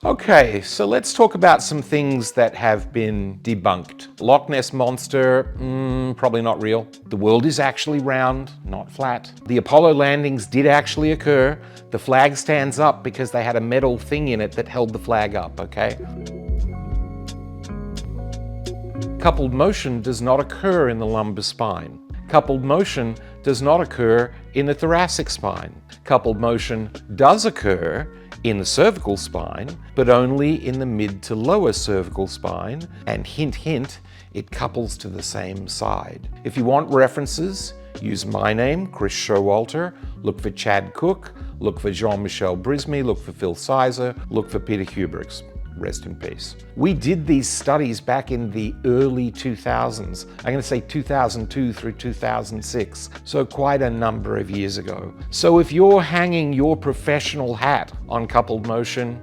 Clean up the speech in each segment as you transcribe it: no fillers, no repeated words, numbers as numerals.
Okay, so let's talk about some things that have been debunked. Loch Ness Monster, probably not real. The world is actually round, not flat. The Apollo landings did actually occur. The flag stands up because they had a metal thing in it that held the flag up, okay? Coupled motion does not occur in the lumbar spine. Coupled motion does not occur in the thoracic spine. Coupled motion does occur in the cervical spine, but only in the mid to lower cervical spine, and hint, hint, it couples to the same side. If you want references, use my name, Chris Showalter, look for Chad Cook, look for Jean-Michel Brismy, look for Phil Sizer, look for Peter Hubricks. Rest in peace. We did these studies back in the early 2000s. I'm going to say 2002 through 2006, so quite a number of years ago. So if you're hanging your professional hat on coupled motion,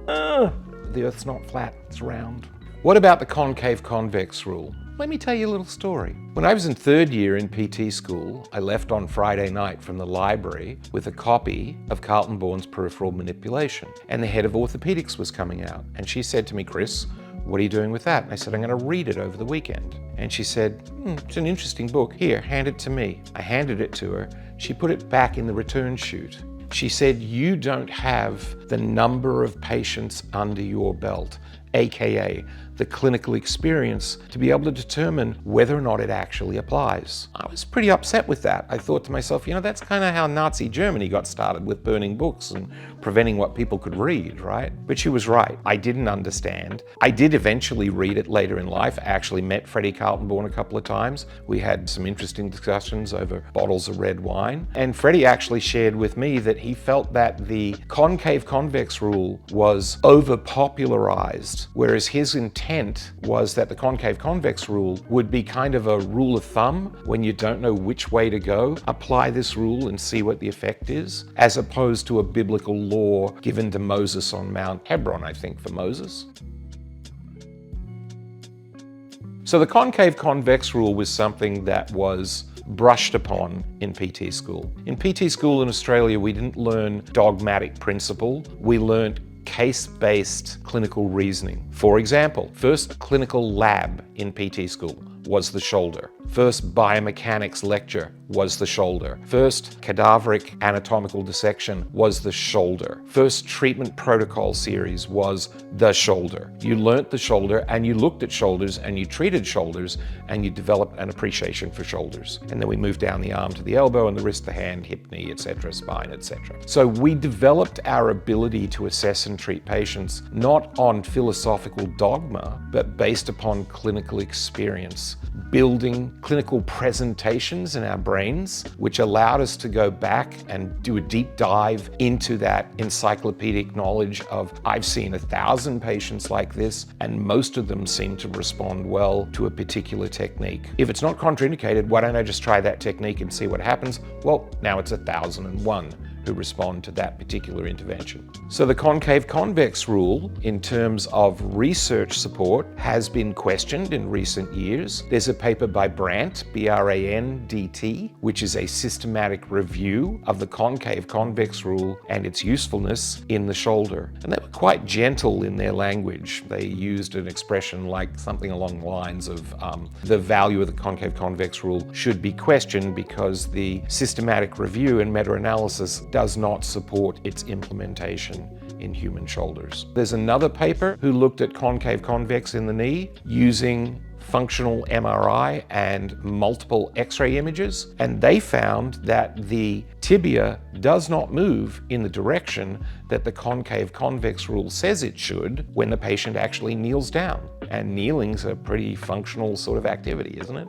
the Earth's not flat, it's round. What about the concave-convex rule? Let me tell you a little story. When I was in third year in PT school, I left on Friday night from the library with a copy of Carlton Bourne's Peripheral Manipulation, and the head of orthopedics was coming out, and she said to me, "Chris, what are you doing with that?" And I said, "I'm going to read it over the weekend." And she said, "It's an interesting book. Here, hand it to me." I handed it to her. She put it back in the return chute. She said, "You don't have the number of patients under your belt, aka the clinical experience, to be able to determine whether or not it actually applies." I was pretty upset with that. I thought to myself, that's kind of how Nazi Germany got started, with burning books and preventing what people could read, right? But she was right. I didn't understand. I did eventually read it later in life. I actually met Freddie Carlton Bourne a couple of times. We had some interesting discussions over bottles of red wine. And Freddie actually shared with me that he felt that the concave-convex rule was over-popularized, whereas his intent was that the concave-convex rule would be kind of a rule of thumb. When you don't know which way to go, apply this rule and see what the effect is, as opposed to a biblical law given to Moses on Mount Hebron, I think, for Moses. So the concave-convex rule was something that was brushed upon in PT school. In PT school in Australia, we didn't learn dogmatic principle. We learned case-based clinical reasoning. For example, first clinical lab in PT school was the shoulder. First biomechanics lecture was the shoulder. First cadaveric anatomical dissection was the shoulder. First treatment protocol series was the shoulder. You learnt the shoulder and you looked at shoulders and you treated shoulders and you developed an appreciation for shoulders. And then we moved down the arm to the elbow and the wrist, the hand, hip, knee, etc., spine, etc. So we developed our ability to assess and treat patients not on philosophical dogma, but based upon clinical experience, building clinical presentations in our brains, which allowed us to go back and do a deep dive into that encyclopedic knowledge of, I've seen 1,000 patients like this, and most of them seem to respond well to a particular technique. If it's not contraindicated, why don't I just try that technique and see what happens? Well, now it's 1,001 who respond to that particular intervention. So the concave-convex rule, in terms of research support, has been questioned in recent years. There's a paper by Brandt, B-R-A-N-D-T, which is a systematic review of the concave-convex rule and its usefulness in the shoulder. And they were quite gentle in their language. They used an expression like something along the lines of the value of the concave-convex rule should be questioned because the systematic review and meta-analysis does not support its implementation in human shoulders. There's another paper who looked at concave-convex in the knee using functional MRI and multiple X-ray images, and they found that the tibia does not move in the direction that the concave-convex rule says it should when the patient actually kneels down. And kneeling's a pretty functional sort of activity, isn't it?